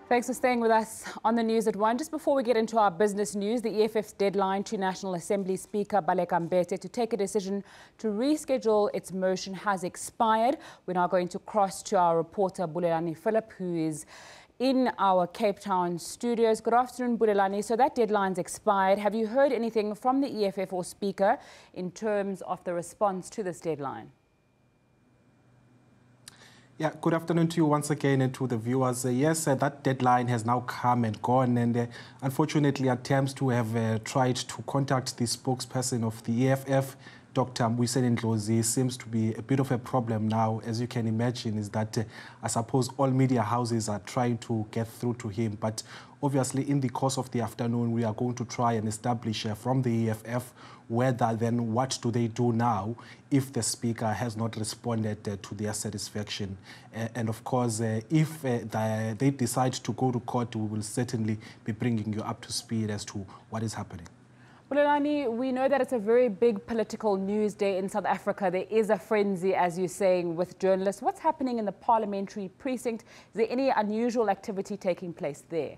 Thanks for staying with us on the news at 1. Just before we get into our business news, the EFF's deadline to National Assembly Speaker Baleka Mbete to take a decision to reschedule its motion has expired. We're now going to cross to our reporter Bulelani Phillip, who is in our Cape Town studios. Good afternoon, Bulelani. So that deadline's expired. Have you heard anything from the EFF or Speaker in terms of the response to this deadline? Yeah, good afternoon to you once again and to the viewers. Yes, that deadline has now come and gone, and unfortunately attempts to have tried to contact the spokesperson of the EFF, Dr. Mbuyiseni Ndlozi, seems to be a bit of a problem now. As you can imagine, is that I suppose all media houses are trying to get through to him, but obviously in the course of the afternoon we are going to try and establish from the EFF whether then what do they do now if the Speaker has not responded to their satisfaction. And of course, if they decide to go to court, we will certainly be bringing you up to speed as to what is happening. Bulelani, we know that it's a very big political news day in South Africa. There is a frenzy, as you're saying, with journalists. What's happening in the parliamentary precinct? Is there any unusual activity taking place there?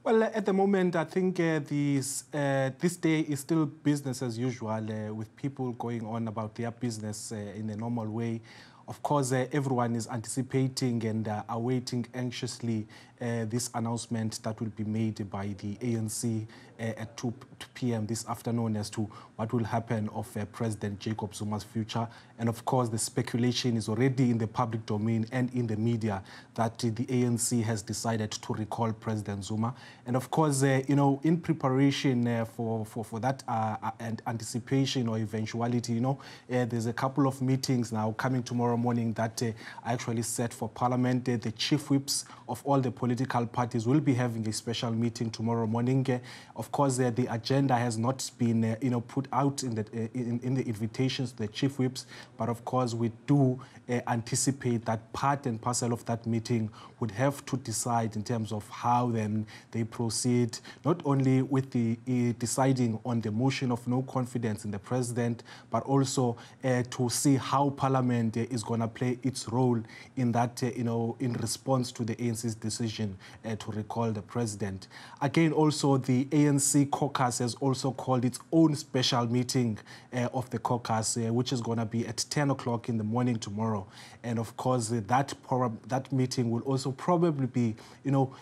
Well, at the moment, I think this day is still business as usual, with people going on about their business in a normal way. Of course, everyone is anticipating and awaiting anxiously this announcement that will be made by the ANC at 2 p.m. this afternoon as to what will happen of President Jacob Zuma's future. And of course, the speculation is already in the public domain and in the media that the ANC has decided to recall President Zuma. And of course, you know, in preparation for that and anticipation or eventuality, you know, there's a couple of meetings now coming tomorrow morning that are actually set for Parliament. The chief whips of all the political parties will be having a special meeting tomorrow morning. Of course, the agenda has not been, you know, put out in the invitations to the chief whips, but of course we do anticipate that part and parcel of that meeting would have to decide in terms of how then they proceed, not only with the deciding on the motion of no confidence in the president, but also to see how Parliament is going to play its role in that, you know, in response to the ANC's decision to recall the president. Again, also the ANC caucus has also called its own special meeting of the caucus, which is going to be at 10 o'clock in the morning tomorrow. And of course, that meeting will also probably be, you know,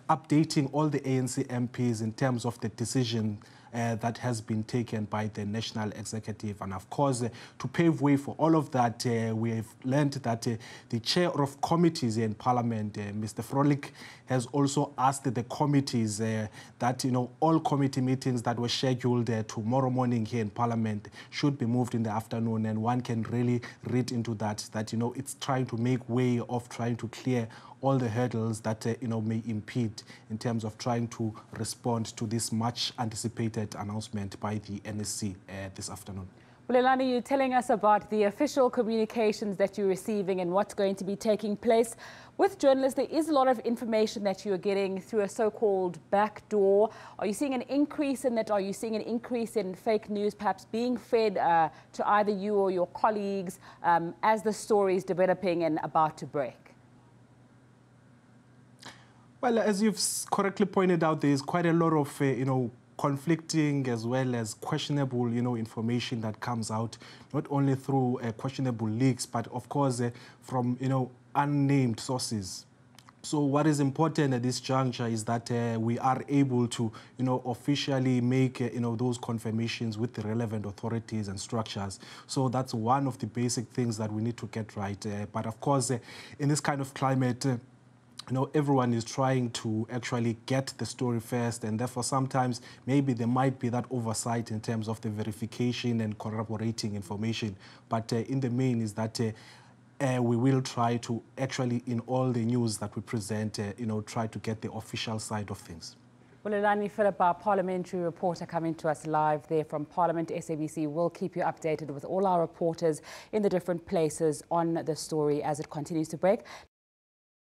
updating all the ANC MPs in terms of the decision that has been taken by the National Executive. And of course, to pave way for all of that, we have learned that the chair of committees in Parliament, Mr. Frolik, has also asked the committees that, you know, all committee meetings that were scheduled tomorrow morning here in Parliament should be moved in the afternoon. And one can really read into that, you know, it's trying to make way of trying to clear all the hurdles that, you know, may impede in terms of trying to respond to this much anticipated announcement by the NSC this afternoon. Bulelani, you're telling us about the official communications that you're receiving and what's going to be taking place. With journalists, there is a lot of information that you're getting through a so-called back door. Are you seeing an increase in that? Are you seeing an increase in fake news perhaps being fed to either you or your colleagues as the story is developing and about to break? Well, as you've correctly pointed out, there is quite a lot of, you know, conflicting as well as questionable, you know, information that comes out, not only through questionable leaks, but of course from, you know, unnamed sources. So what is important at this juncture is that we are able to, you know, officially make, you know, those confirmations with the relevant authorities and structures. So that's one of the basic things that we need to get right. But of course, in this kind of climate, you know, everyone is trying to actually get the story first, and therefore sometimes maybe there might be that oversight in terms of the verification and corroborating information. But in the main is that we will try to actually, in all the news that we present, you know, try to get the official side of things. Bulelani Phillip, our parliamentary reporter, coming to us live there from Parliament. SABC will keep you updated with all our reporters in the different places on the story as it continues to break.